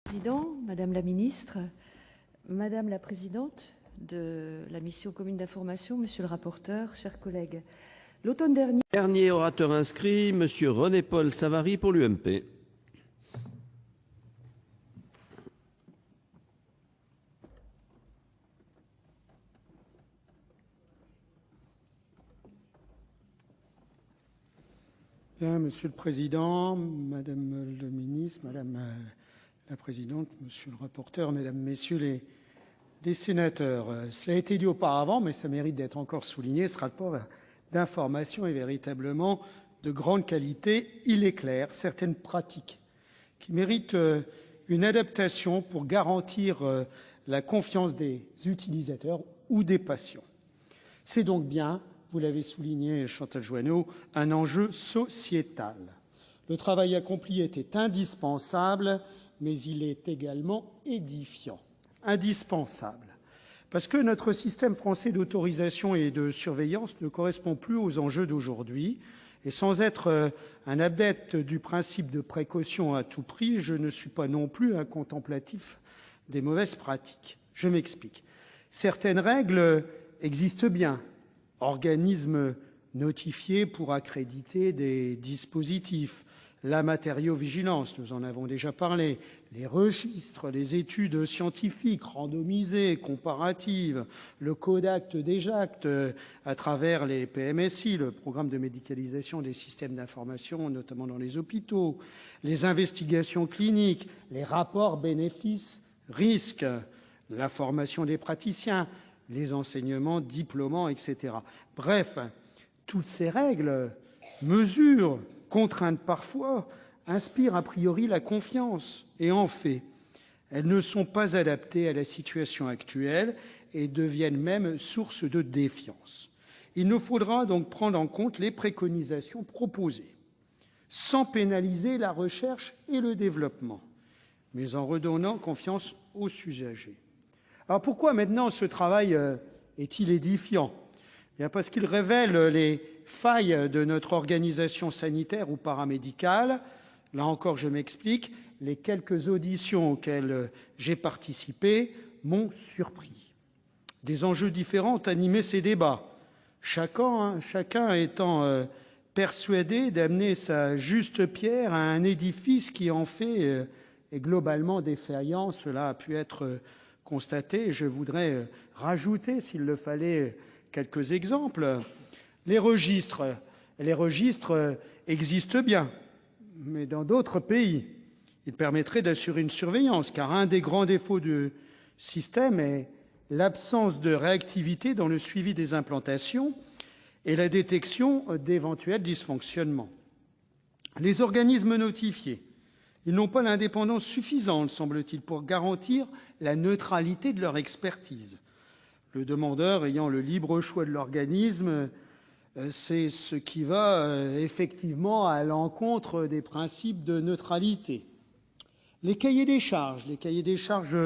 Président, Madame la Ministre, Madame la Présidente de la mission commune d'information, Monsieur le rapporteur, chers collègues. L'automne dernier... Dernier orateur inscrit, Monsieur René-Paul Savary pour l'UMP. Bien, Monsieur le Président, Madame le Ministre, Madame la Présidente, Monsieur le rapporteur, Mesdames, Messieurs les sénateurs. Cela a été dit auparavant, mais ça mérite d'être encore souligné. Ce rapport d'information est véritablement de grande qualité. Il éclaire certaines pratiques qui méritent une adaptation pour garantir la confiance des utilisateurs ou des patients. C'est donc bien, vous l'avez souligné, Chantal Jouanneau, un enjeu sociétal. Le travail accompli était indispensable, mais il est également édifiant. Indispensable, parce que notre système français d'autorisation et de surveillance ne correspond plus aux enjeux d'aujourd'hui. Et sans être un adepte du principe de précaution à tout prix, je ne suis pas non plus un contemplatif des mauvaises pratiques. Je m'explique. Certaines règles existent bien. Organismes notifiés pour accréditer des dispositifs, la matériovigilance, nous en avons déjà parlé, les registres, les études scientifiques randomisées, comparatives, le code acte des actes à travers les PMSI, le programme de médicalisation des systèmes d'information, notamment dans les hôpitaux, les investigations cliniques, les rapports bénéfices-risques, la formation des praticiens, les enseignements diplômants, etc. Bref, toutes ces règles, mesures, contraintes parfois, inspirent a priori la confiance. Et en fait, elles ne sont pas adaptées à la situation actuelle et deviennent même source de défiance. Il nous faudra donc prendre en compte les préconisations proposées, sans pénaliser la recherche et le développement, mais en redonnant confiance aux usagers. Alors pourquoi maintenant ce travail est-il édifiant ? Bien parce qu'il révèle les failles de notre organisation sanitaire ou paramédicale. Là encore, je m'explique, les quelques auditions auxquelles j'ai participé m'ont surpris. Des enjeux différents ont animé ces débats, chacun étant persuadé d'amener sa juste pierre à un édifice qui en fait est globalement défaillant. Cela a pu être constaté. Je voudrais rajouter, s'il le fallait, quelques exemples. Les registres existent bien, mais dans d'autres pays. Ils permettraient d'assurer une surveillance, car un des grands défauts du système est l'absence de réactivité dans le suivi des implantations et la détection d'éventuels dysfonctionnements. Les organismes notifiés, ils n'ont pas l'indépendance suffisante, semble-t-il, pour garantir la neutralité de leur expertise. Le demandeur ayant le libre choix de l'organisme, c'est ce qui va effectivement à l'encontre des principes de neutralité. Les cahiers des charges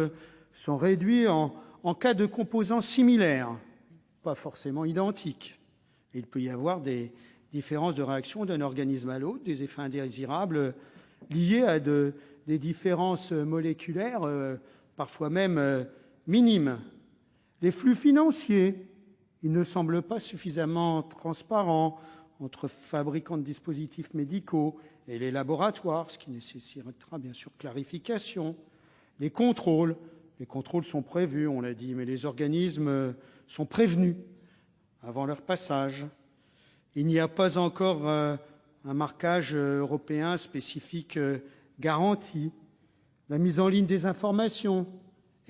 sont réduits en cas de composants similaires, pas forcément identiques. Il peut y avoir des différences de réaction d'un organisme à l'autre, des effets indésirables liés à des différences moléculaires, parfois même minimes. Les flux financiers, ils ne semblent pas suffisamment transparents entre fabricants de dispositifs médicaux et les laboratoires, ce qui nécessitera bien sûr clarification. Les contrôles sont prévus, on l'a dit, mais les organismes sont prévenus avant leur passage. Il n'y a pas encore un marquage européen spécifique garanti. La mise en ligne des informations,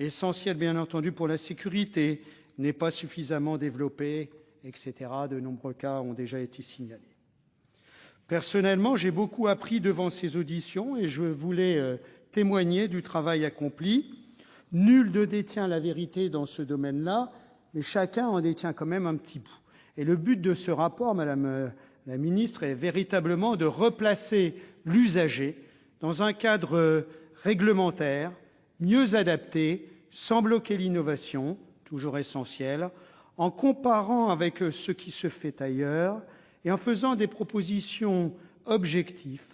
essentielle bien entendu pour la sécurité, n'est pas suffisamment développée, etc. De nombreux cas ont déjà été signalés. Personnellement, j'ai beaucoup appris devant ces auditions et je voulais témoigner du travail accompli. Nul ne détient la vérité dans ce domaine-là, mais chacun en détient quand même un petit bout. Et le but de ce rapport, Madame la Ministre, est véritablement de replacer l'usager dans un cadre réglementaire, mieux adapté, sans bloquer l'innovation, toujours essentielle, en comparant avec ce qui se fait ailleurs et en faisant des propositions objectives,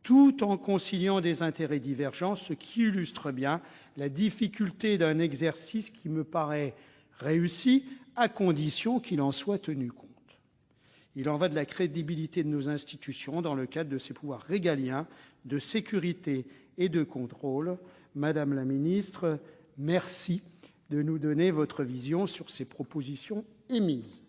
tout en conciliant des intérêts divergents, ce qui illustre bien la difficulté d'un exercice qui me paraît réussi, à condition qu'il en soit tenu compte. Il en va de la crédibilité de nos institutions dans le cadre de ces pouvoirs régaliens de sécurité et de contrôle. Madame la ministre, merci de nous donner votre vision sur ces propositions émises.